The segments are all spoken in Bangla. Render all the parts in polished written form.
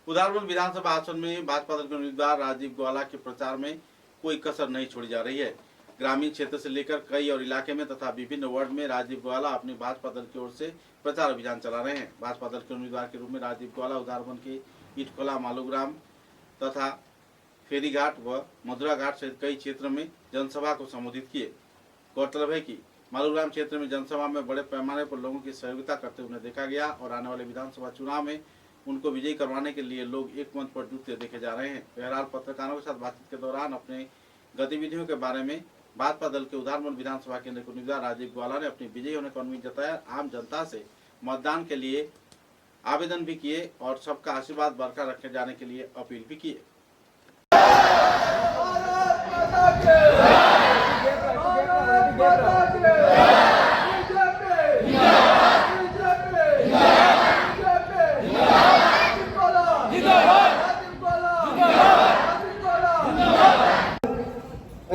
उदारबंद विधानसभा आसन में भाजपा दल के उम्मीदवार राजीव ग्वाला के प्रचार में कोई कसर नहीं छोड़ी जा रही है। ग्रामीण क्षेत्र से लेकर कई और इलाके में तथा विभिन्न वार्ड में राजीव ग्वाला अपनी भाजपा दल की ओर से प्रचार अभियान चला रहे हैं। भाजपा दल के उम्मीदवार के रूप में राजीव ग्वाला उदारबंद के इटखोला, मालूग्राम तथा फेरीघाट व मधुरा घाट सहित कई क्षेत्र में जनसभा को संबोधित किए। गौरतलब है कि मालूग्राम क्षेत्र में जनसभा में बड़े पैमाने पर लोगों की सहयोगिता करते हुए देखा गया और आने वाले विधानसभा चुनाव में उनको विजयी करवाने के लिए लोग एक मंच पर जुटते देखे जा रहे हैं। बहरहाल पत्रकारों के साथ बातचीत के दौरान अपने गतिविधियों के बारे में भाजपा दल के उदारबंद विधानसभा केंद्र के उम्मीदवार राजीव ग्वाला ने अपनी विजयी होने का उम्मीद जताया। आम जनता से मतदान के लिए आवेदन भी किए और सबका आशीर्वाद बरकरार रखे जाने के लिए अपील भी किए।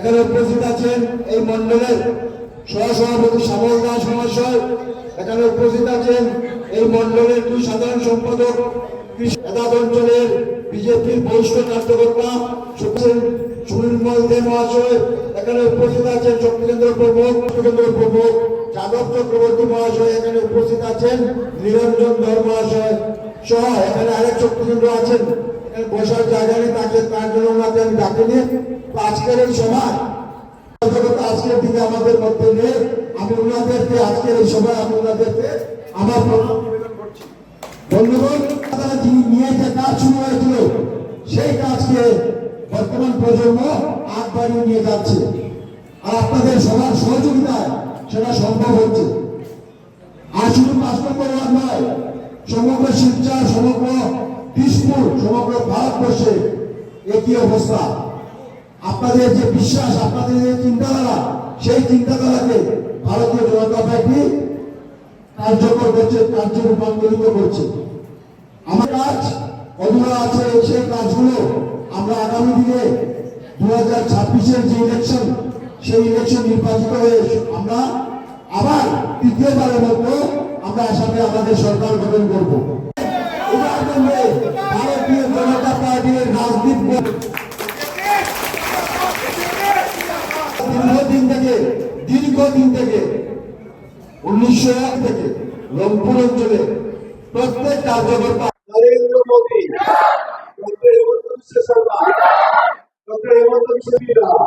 এখানে উপস্থিত আছেন এই মন্ডলের সহসভাপতি শ্যামল দাস মহাশয়, এখানে উপস্থিত আছেন এই মন্ডলের দুই সাধারণ সম্পাদক এদাদ অঞ্চলের বিজেপির বরিষ্ঠ কার্যকর্তা সুনীল দে মহাশয়, এখানে উপস্থিত আছেন শক্তিকেন্দ্র প্রমুখ যাদব চক্রবর্তী মহাশয়, এখানে উপস্থিত আছেন নিরঞ্জন ধর মহাশয় সহ এখানে আরেক শক্তিকেন্দ্র আছেন। বসার জায়গা নেই, তার জন্য ওনাকে আমি ডাকিনি। আজকের এই সভায় আজকের দিনে আমাদের মধ্যে নেই। আমি ওনাদেরকে আজকের এই সভায় আমি ওনাদেরকে আমার প্রণাম নিবেদন করছি। বন্ধুগণ, তারা যিনি নিয়ে যে কাজ শুরু হয়েছিল সেই কাজকে বর্তমান প্রজন্ম আগ বাড়িয়ে নিয়ে যাচ্ছে আর আপনাদের সবার সহযোগিতায় সেটা সম্ভব হচ্ছে। আর শুধু ৫ নম্বর ওয়ার্ড নয়, সমগ্র শিবচর, সমগ্র দিশপুর, সমগ্র ভারতবর্ষে একই অবস্থা। আপনাদের যে বিশ্বাস, আপনাদের যে চিন্তাধারা, সেই চিন্তাধারাকে ভারতীয় জনতা পার্টি কার্যকর করছে, কার্যে রূপান্তরিত করছে। আমার কাজ অধুরা আছে, সেই কাজগুলো আমরা আগামী দিনে 2026-এর যে ইলেকশন, সেই ইলেকশন নির্বাচিত হয়ে আমরা আবার তৃতীয়বারের মতো আমরা আসামে আমাদের সরকার গঠন করবো। ভারতীয় জনতা পার্টির রাজনীতি দীর্ঘদিন থেকে 1901 থেকে রংপুর অঞ্চলে প্রত্যেক কার্যকর্তা নরেন্দ্র মোদী, ডক্টর হেমন্ত বিশ্ব শর্মা, ডক্টর হেমন্ত বিশ্ব শর্মা